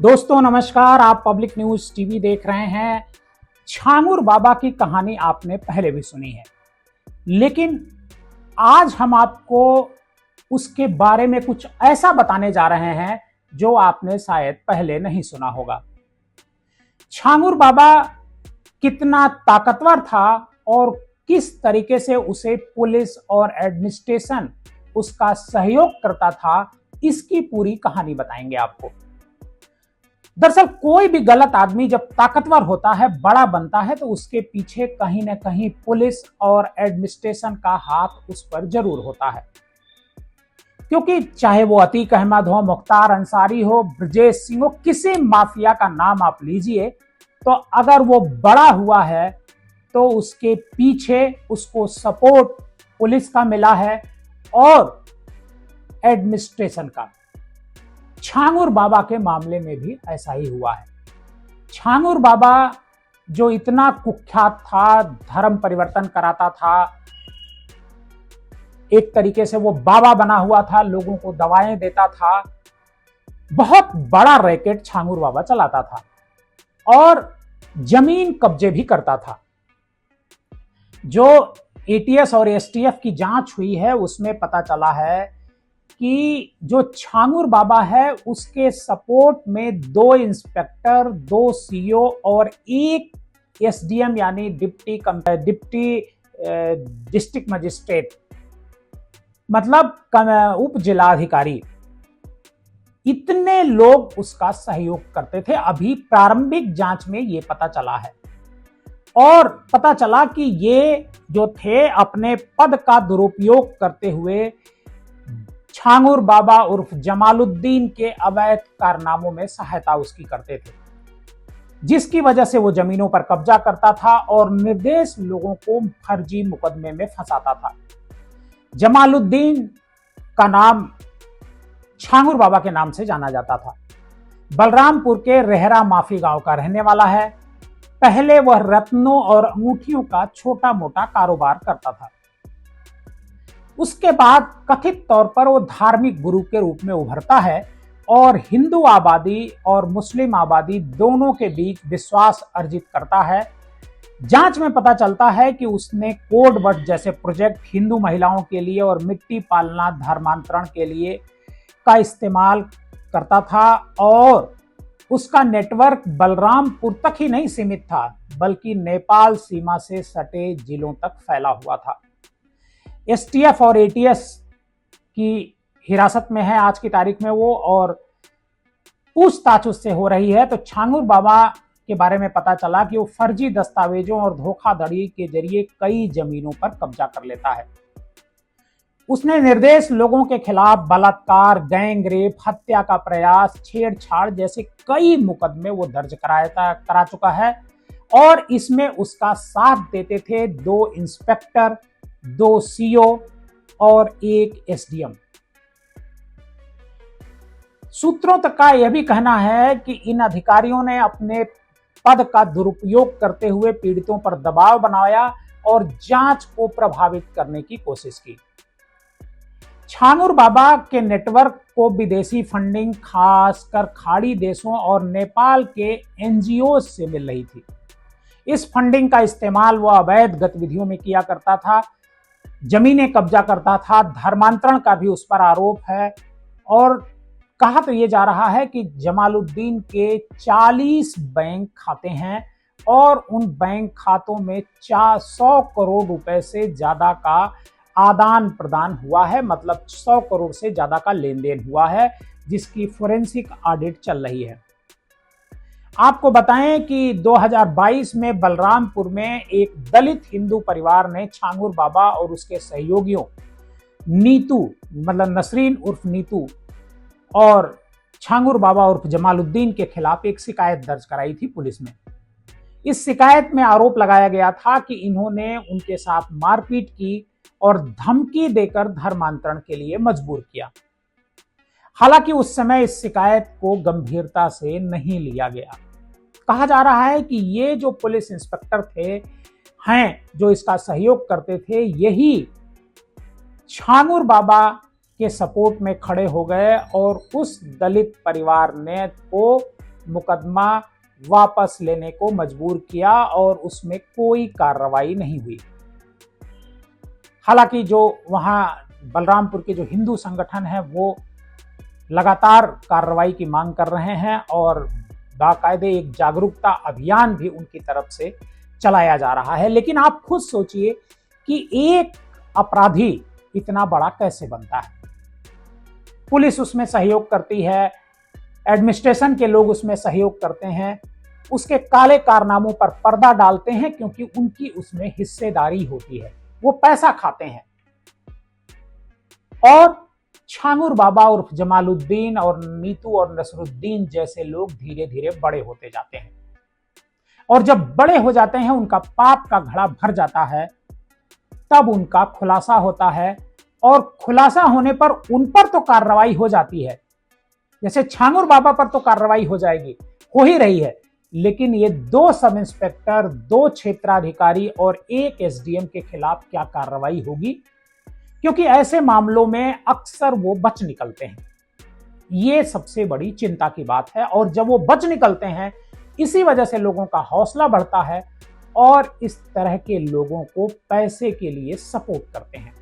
दोस्तों नमस्कार, आप पब्लिक न्यूज टीवी देख रहे हैं। छांगुर बाबा की कहानी आपने पहले भी सुनी है, लेकिन आज हम आपको उसके बारे में कुछ ऐसा बताने जा रहे हैं जो आपने शायद पहले नहीं सुना होगा। छांगुर बाबा कितना ताकतवर था और किस तरीके से उसे पुलिस और एडमिनिस्ट्रेशन उसका सहयोग करता था, इसकी पूरी कहानी बताएंगे आपको। दरअसल कोई भी गलत आदमी जब ताकतवर होता है, बड़ा बनता है, तो उसके पीछे कहीं ना कहीं पुलिस और एडमिनिस्ट्रेशन का हाथ उस पर जरूर होता है। क्योंकि चाहे वो अतीक अहमद हो, मुख्तार अंसारी हो, ब्रजेश सिंह हो, किसी माफिया का नाम आप लीजिए, तो अगर वो बड़ा हुआ है तो उसके पीछे उसको सपोर्ट पुलिस का मिला है और एडमिनिस्ट्रेशन का। छांगुर बाबा के मामले में भी ऐसा ही हुआ है। छांगुर बाबा जो इतना कुख्यात था, धर्म परिवर्तन कराता था, एक तरीके से वो बाबा बना हुआ था, लोगों को दवाएं देता था, बहुत बड़ा रैकेट छांगुर बाबा चलाता था और जमीन कब्जे भी करता था। जो एटीएस और एसटीएफ की जांच हुई है उसमें पता चला है कि जो छांगुर बाबा है उसके सपोर्ट में 2 इंस्पेक्टर, 2 सीओ और 1 एसडीएम यानी डिप्टी डिस्ट्रिक्ट मजिस्ट्रेट, मतलब उप जिलाधिकारी, इतने लोग उसका सहयोग करते थे। अभी प्रारंभिक जांच में ये पता चला है और पता चला कि ये जो थे अपने पद का दुरुपयोग करते हुए छांगुर बाबा उर्फ जमालुद्दीन के अवैध कारनामों में सहायता उसकी करते थे, जिसकी वजह से वो जमीनों पर कब्जा करता था और निर्दोष लोगों को फर्जी मुकदमे में फंसाता था। जमालुद्दीन का नाम छांगुर बाबा के नाम से जाना जाता था। बलरामपुर के रेहरा माफी गांव का रहने वाला है। पहले वह रत्नों और अंगूठियों का छोटा मोटा कारोबार करता था। उसके बाद कथित तौर पर वो धार्मिक गुरु के रूप में उभरता है और हिंदू आबादी और मुस्लिम आबादी दोनों के बीच विश्वास अर्जित करता है। जांच में पता चलता है कि उसने कोड वर्ड जैसे प्रोजेक्ट हिंदू महिलाओं के लिए और मिट्टी पालना धर्मांतरण के लिए का इस्तेमाल करता था और उसका नेटवर्क बलरामपुर तक ही नहीं सीमित था, बल्कि नेपाल सीमा से सटे जिलों तक फैला हुआ था। एसटीएफ और एटीएस की हिरासत में है आज की तारीख में वो, और पूछताछ उससे हो रही है। तो छांगुर बाबा के बारे में पता चला कि वो फर्जी दस्तावेजों और धोखाधड़ी के जरिए कई जमीनों पर कब्जा कर लेता है। उसने निर्दोष लोगों के खिलाफ बलात्कार, गैंग रेप, हत्या का प्रयास, छेड़छाड़ जैसे कई मुकदमे वो दर्ज करा चुका है और इसमें उसका साथ देते थे 2 इंस्पेक्टर, 2 सीओ और 1 एसडीएम। सूत्रों तक का यह भी कहना है कि इन अधिकारियों ने अपने पद का दुरुपयोग करते हुए पीड़ितों पर दबाव बनाया और जांच को प्रभावित करने की कोशिश की। छांगुर बाबा के नेटवर्क को विदेशी फंडिंग खासकर खाड़ी देशों और नेपाल के एनजीओ से मिल रही थी। इस फंडिंग का इस्तेमाल वह अवैध गतिविधियों में किया करता था, जमीनें कब्जा करता था, धर्मांतरण का भी उस पर आरोप है। और कहा तो ये जा रहा है कि जमालुद्दीन के 40 बैंक खाते हैं और उन बैंक खातों में 100 करोड़ रुपए से ज्यादा का आदान प्रदान हुआ है, मतलब 100 करोड़ से ज्यादा का लेन देन हुआ है, जिसकी फोरेंसिक ऑडिट चल रही है। आपको बताएं कि 2022 में बलरामपुर में एक दलित हिंदू परिवार ने छांगुर बाबा और उसके सहयोगियों नीतू, मतलब नसरीन उर्फ नीतू, और छांगुर बाबा उर्फ जमालुद्दीन के खिलाफ एक शिकायत दर्ज कराई थी पुलिस में। इस शिकायत में आरोप लगाया गया था कि इन्होंने उनके साथ मारपीट की और धमकी देकर धर्मांतरण के लिए मजबूर किया। हालांकि उस समय इस शिकायत को गंभीरता से नहीं लिया गया। कहा जा रहा है कि ये जो पुलिस इंस्पेक्टर हैं जो इसका सहयोग करते थे, यही छांगुर बाबा के सपोर्ट में खड़े हो गए और उस दलित परिवार ने को मुकदमा वापस लेने को मजबूर किया और उसमें कोई कार्रवाई नहीं हुई। हालांकि जो वहां बलरामपुर के जो हिंदू संगठन है वो लगातार कार्रवाई की मांग कर रहे हैं और बाकायदे एक जागरूकता अभियान भी उनकी तरफ से चलाया जा रहा है। लेकिन आप खुद सोचिए कि एक अपराधी इतना बड़ा कैसे बनता है। पुलिस उसमें सहयोग करती है, एडमिनिस्ट्रेशन के लोग उसमें सहयोग करते हैं, उसके काले कारनामों पर पर्दा डालते हैं क्योंकि उनकी उसमें हिस्सेदारी होती है, वो पैसा खाते हैं। और छांगुर बाबा उर्फ जमालुद्दीन और नीतू और नसरुद्दीन जैसे लोग धीरे धीरे बड़े होते जाते हैं और जब बड़े हो जाते हैं, उनका पाप का घड़ा भर जाता है, तब उनका खुलासा होता है और खुलासा होने पर उन पर तो कार्रवाई हो जाती है। जैसे छांगुर बाबा पर तो कार्रवाई हो जाएगी, हो ही रही है, लेकिन ये 2 सब इंस्पेक्टर, 2 क्षेत्राधिकारी और 1 एसडीएम के खिलाफ क्या कार्रवाई होगी, क्योंकि ऐसे मामलों में अक्सर वो बच निकलते हैं। ये सबसे बड़ी चिंता की बात है और जब वो बच निकलते हैं, इसी वजह से लोगों का हौसला बढ़ता है और इस तरह के लोगों को पैसे के लिए सपोर्ट करते हैं।